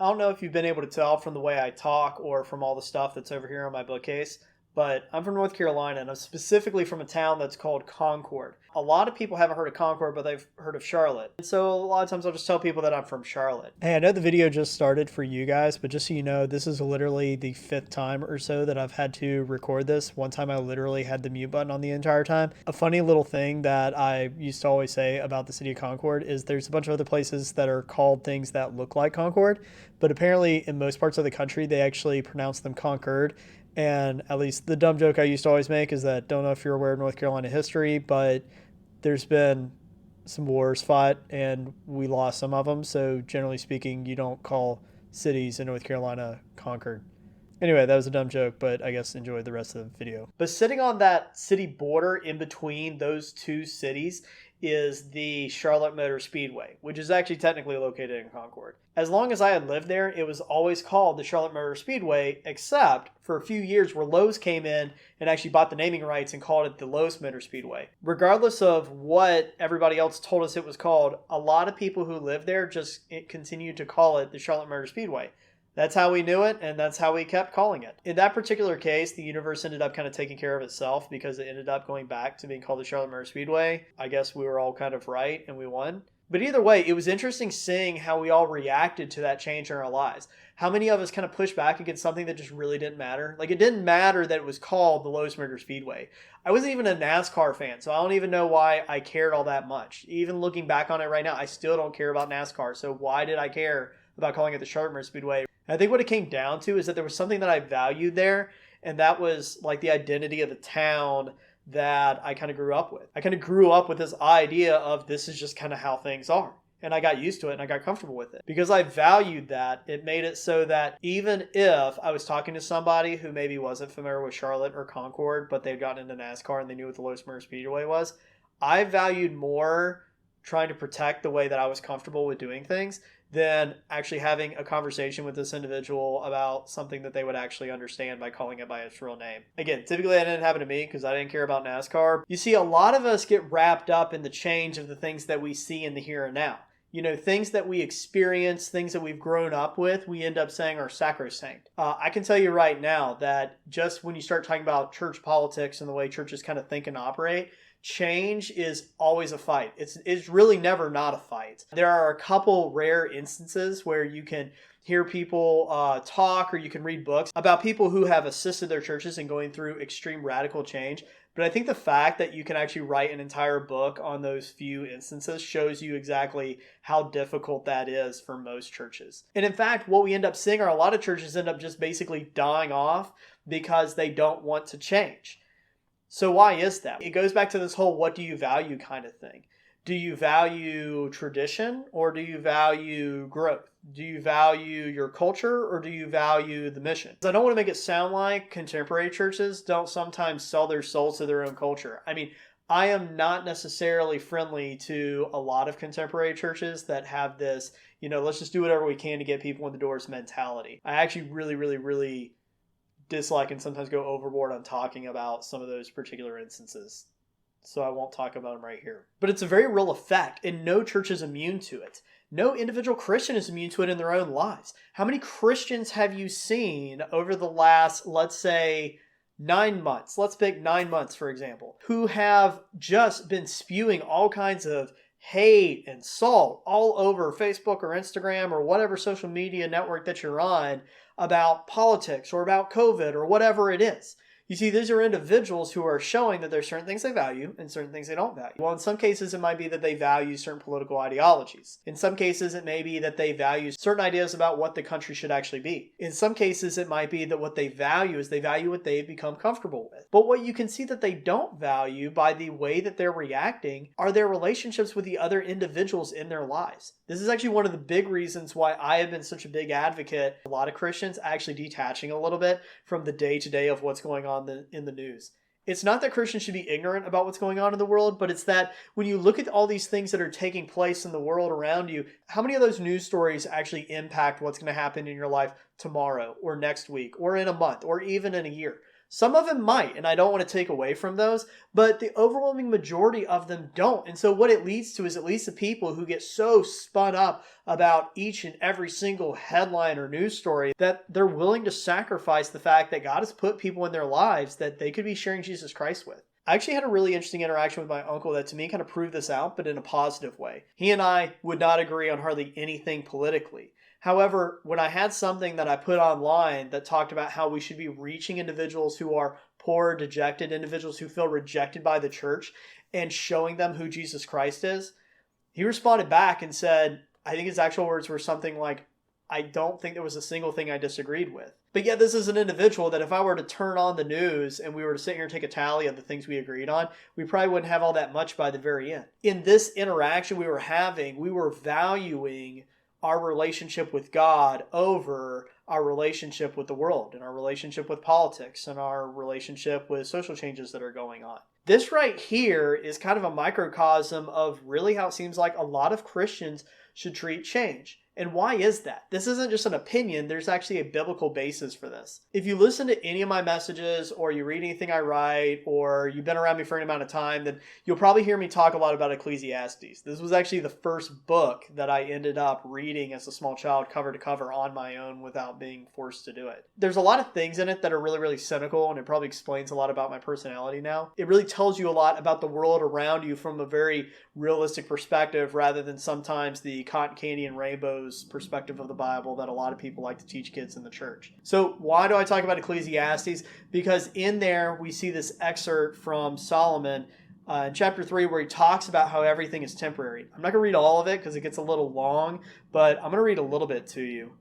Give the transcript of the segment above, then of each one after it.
I don't know if you've been able to tell from the way I talk or from all the stuff that's over here on my bookcase, but I'm from North Carolina and I'm specifically from a town that's called Concord. A lot of people haven't heard of Concord, but they've heard of Charlotte. And so a lot of times I'll just tell people that I'm from Charlotte. Hey, I know the video just started for you guys, but just so you know, this is literally the 5th time or so that I've had to record this. One time I literally had the mute button on the entire time. A funny little thing that I used to always say about the city of Concord is there's a bunch of other places that are called things that look like Concord, but apparently in most parts of the country, they actually pronounce them Concord. And at least the dumb joke I used to always make is that, don't know if you're aware of North Carolina history, but there's been some wars fought and we lost some of them. So generally speaking, you don't call cities in North Carolina Concord. Anyway, that was a dumb joke, but I guess enjoy the rest of the video. But sitting on that city border in between those two cities is the Charlotte Motor Speedway, which is actually technically located in Concord. As long as I had lived there, it was always called the Charlotte Motor Speedway, except for a few years where Lowe's came in and actually bought the naming rights and called it the Lowe's Motor Speedway. Regardless of what everybody else told us it was called, a lot of people who lived there just continued to call it the Charlotte Motor Speedway. That's how we knew it, and that's how we kept calling it. In that particular case, the universe ended up kind of taking care of itself because it ended up going back to being called the Charlotte Motor Speedway. I guess we were all kind of right, and we won. But either way, it was interesting seeing how we all reacted to that change in our lives. How many of us kind of pushed back against something that just really didn't matter? Like, it didn't matter that it was called the Lowe's Motor Speedway. I wasn't even a NASCAR fan, so I don't even know why I cared all that much. Even looking back on it right now, I still don't care about NASCAR. So why did I care about calling it the Charlotte Motor Speedway? I think what it came down to is that there was something that I valued there, and that was like the identity of the town that I kind of grew up with. I kind of grew up with this idea of this is just kind of how things are. And I got used to it and I got comfortable with it. Because I valued that, it made it so that even if I was talking to somebody who maybe wasn't familiar with Charlotte or Concord, but they'd gotten into NASCAR and they knew what the Lowe's Motor Speedway was, I valued more trying to protect the way that I was comfortable with doing things than actually having a conversation with this individual about something that they would actually understand by calling it by its real name. Again, typically that didn't happen to me because I didn't care about NASCAR. You see, a lot of us get wrapped up in the change of the things that we see in the here and now. You know, things that we experience, things that we've grown up with, we end up saying are sacrosanct. I can tell you right now that just when you start talking about church politics and the way churches kind of think and operate, change is always a fight. It's really never not a fight. There are a couple rare instances where you can hear people talk or you can read books about people who have assisted their churches in going through extreme radical change. But I think the fact that you can actually write an entire book on those few instances shows you exactly how difficult that is for most churches. And in fact, what we end up seeing are a lot of churches end up just basically dying off because they don't want to change. So why is that? It goes back to this whole what do you value kind of thing. Do you value tradition or do you value growth? Do you value your culture or do you value the mission? I don't want to make it sound like contemporary churches don't sometimes sell their souls to their own culture. I mean, I am not necessarily friendly to a lot of contemporary churches that have this, let's just do whatever we can to get people in the doors mentality. I actually really dislike and sometimes go overboard on talking about some of those particular instances. So I won't talk about them right here. But it's a very real effect, and no church is immune to it. No individual Christian is immune to it in their own lives. How many Christians have you seen over the last, let's say, 9 months? Let's pick 9 months, for example, who have just been spewing all kinds of hate and salt all over Facebook or Instagram or whatever social media network that you're on about politics or about COVID or whatever it is. You see, these are individuals who are showing that there's certain things they value and certain things they don't value. Well, in some cases, it might be that they value certain political ideologies. In some cases, it may be that they value certain ideas about what the country should actually be. In some cases, it might be that what they value is they value what they've become comfortable with. But what you can see that they don't value by the way that they're reacting are their relationships with the other individuals in their lives. This is actually one of the big reasons why I have been such a big advocate. A lot of Christians actually detaching a little bit from the day-to-day of what's going on in the news. It's not that Christians should be ignorant about what's going on in the world, but it's that when you look at all these things that are taking place in the world around you, how many of those news stories actually impact what's going to happen in your life tomorrow or next week or in a month or even in a year? Some of them might, and I don't want to take away from those, but the overwhelming majority of them don't. And so what it leads to is it leads to people who get so spun up about each and every single headline or news story that they're willing to sacrifice the fact that God has put people in their lives that they could be sharing Jesus Christ with. I actually had a really interesting interaction with my uncle that to me kind of proved this out, but in a positive way. He and I would not agree on hardly anything politically. However, when I had something that I put online that talked about how we should be reaching individuals who are poor, dejected, individuals who feel rejected by the church, and showing them who Jesus Christ is, he responded back and said, I think his actual words were something like, I don't think there was a single thing I disagreed with. But yet this is an individual that if I were to turn on the news and we were to sit here and take a tally of the things we agreed on, we probably wouldn't have all that much by the very end. In this interaction we were having, we were valuing our relationship with God over our relationship with the world and our relationship with politics and our relationship with social changes that are going on. This right here is kind of a microcosm of really how it seems like a lot of Christians should treat change. And why is that? This isn't just an opinion. There's actually a biblical basis for this. If you listen to any of my messages or you read anything I write or you've been around me for any amount of time, then you'll probably hear me talk a lot about Ecclesiastes. This was actually the first book that I ended up reading as a small child cover to cover on my own without being forced to do it. There's a lot of things in it that are really, really cynical, and it probably explains a lot about my personality now. It really tells you a lot about the world around you from a very realistic perspective rather than sometimes the cotton candy and rainbows perspective of the Bible that a lot of people like to teach kids in the church. So why do I talk about Ecclesiastes? Because in there we see this excerpt from Solomon in chapter 3 where he talks about how everything is temporary. I'm not going to read all of it because it gets a little long, but I'm going to read a little bit to you.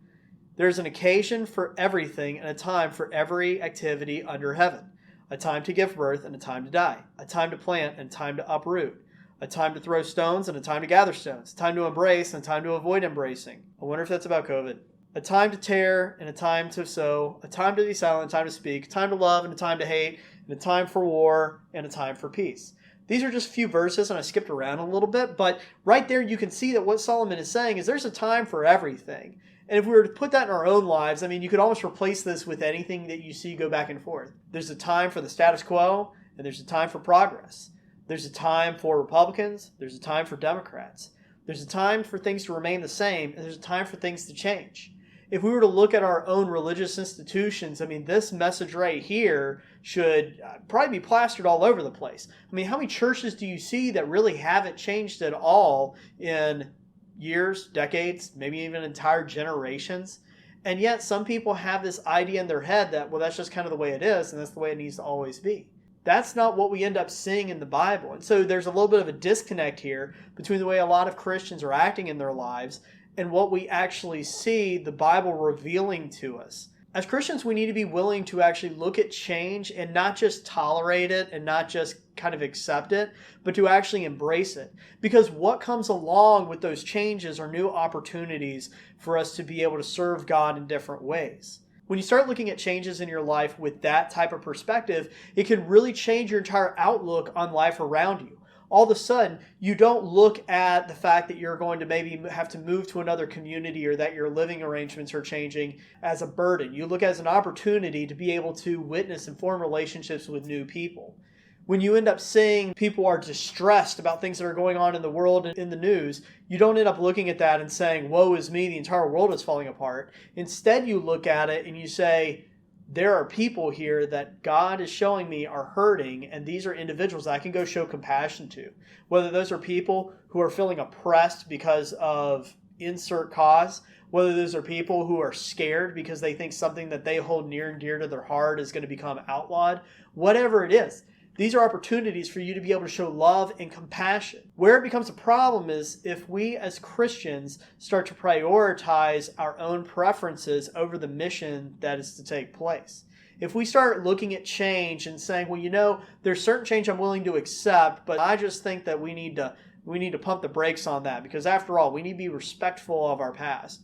There's an occasion for everything and a time for every activity under heaven. A time to give birth and a time to die. A time to plant and a time to uproot. A time to throw stones and a time to gather stones. A time to embrace and a time to avoid embracing. I wonder if that's about COVID. A time to tear and a time to sow. A time to be silent, a time to speak. A time to love and a time to hate. And a time for war and a time for peace. These are just a few verses, and I skipped around a little bit. But right there you can see that what Solomon is saying is there's a time for everything. And if we were to put that in our own lives, I mean, you could almost replace this with anything that you see go back and forth. There's a time for the status quo, and there's a time for progress. There's a time for Republicans. There's a time for Democrats. There's a time for things to remain the same, and there's a time for things to change. If we were to look at our own religious institutions, I mean, this message right here should probably be plastered all over the place. I mean, how many churches do you see that really haven't changed at all in years, decades, maybe even entire generations? And yet some people have this idea in their head that, well, that's just kind of the way it is, and that's the way it needs to always be. That's not what we end up seeing in the Bible. And so there's a little bit of a disconnect here between the way a lot of Christians are acting in their lives and what we actually see the Bible revealing to us. As Christians, we need to be willing to actually look at change and not just tolerate it and not just kind of accept it, but to actually embrace it. Because what comes along with those changes are new opportunities for us to be able to serve God in different ways. When you start looking at changes in your life with that type of perspective, it can really change your entire outlook on life around you. All of a sudden, you don't look at the fact that you're going to maybe have to move to another community or that your living arrangements are changing as a burden. You look as an opportunity to be able to witness and form relationships with new people. When you end up seeing people are distressed about things that are going on in the world and in the news, you don't end up looking at that and saying, woe is me, the entire world is falling apart. Instead, you look at it and you say, there are people here that God is showing me are hurting, and these are individuals I can go show compassion to. Whether those are people who are feeling oppressed because of insert cause, whether those are people who are scared because they think something that they hold near and dear to their heart is going to become outlawed, whatever it is. These are opportunities for you to be able to show love and compassion. Where it becomes a problem is if we as Christians start to prioritize our own preferences over the mission that is to take place. If we start looking at change and saying, well, you know, there's certain change I'm willing to accept, but I just think that we need to pump the brakes on that because after all, we need to be respectful of our past.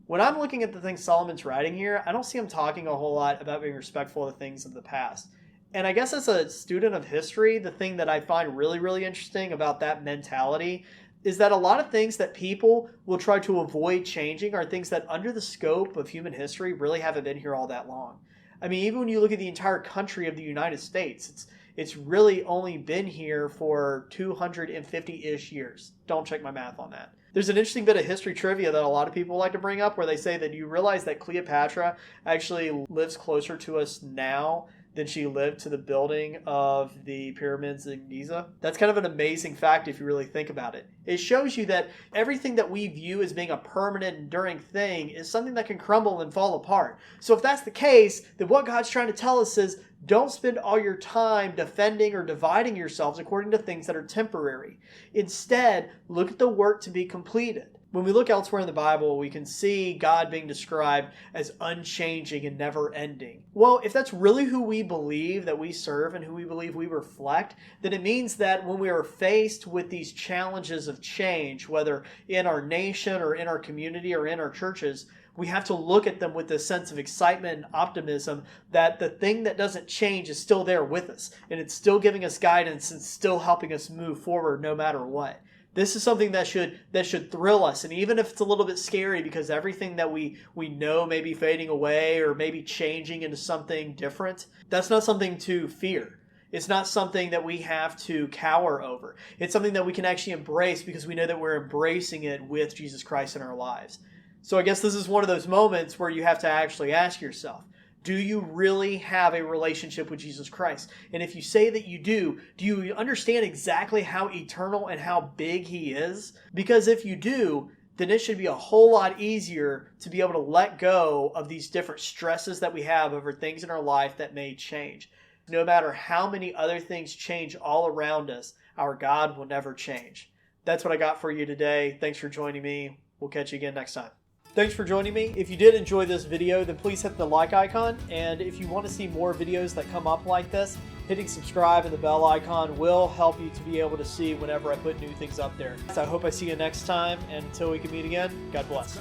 When I'm looking at the things Solomon's writing here, I don't see him talking a whole lot about being respectful of the things of the past. And I guess as a student of history, the thing that I find really, really interesting about that mentality is that a lot of things that people will try to avoid changing are things that under the scope of human history really haven't been here all that long. I mean, even when you look at the entire country of the United States, it's really only been here for 250-ish years. Don't check my math on that. There's an interesting bit of history trivia that a lot of people like to bring up where they say that you realize that Cleopatra actually lives closer to us now than she lived to the building of the pyramids in Giza. That's kind of an amazing fact if you really think about it. It shows you that everything that we view as being a permanent, enduring thing is something that can crumble and fall apart. So if that's the case, then what God's trying to tell us is don't spend all your time defending or dividing yourselves according to things that are temporary. Instead, look at the work to be completed. When we look elsewhere in the Bible, we can see God being described as unchanging and never ending. Well, if that's really who we believe that we serve and who we believe we reflect, then it means that when we are faced with these challenges of change, whether in our nation or in our community or in our churches, we have to look at them with this sense of excitement and optimism that the thing that doesn't change is still there with us, and it's still giving us guidance and still helping us move forward no matter what. This is something that should thrill us, and even if it's a little bit scary because everything that we know may be fading away or maybe changing into something different, that's not something to fear. It's not something that we have to cower over. It's something that we can actually embrace because we know that we're embracing it with Jesus Christ in our lives. So I guess this is one of those moments where you have to actually ask yourself, do you really have a relationship with Jesus Christ? And if you say that you do you understand exactly how eternal and how big He is? Because if you do, then it should be a whole lot easier to be able to let go of these different stresses that we have over things in our life that may change. No matter how many other things change all around us, our God will never change. That's what I got for you today. Thanks for joining me. We'll catch you again next time. Thanks for joining me. If you did enjoy this video, then please hit the like icon. And if you want to see more videos that come up like this, hitting subscribe and the bell icon will help you to be able to see whenever I put new things up there. So I hope I see you next time. And until we can meet again, God bless.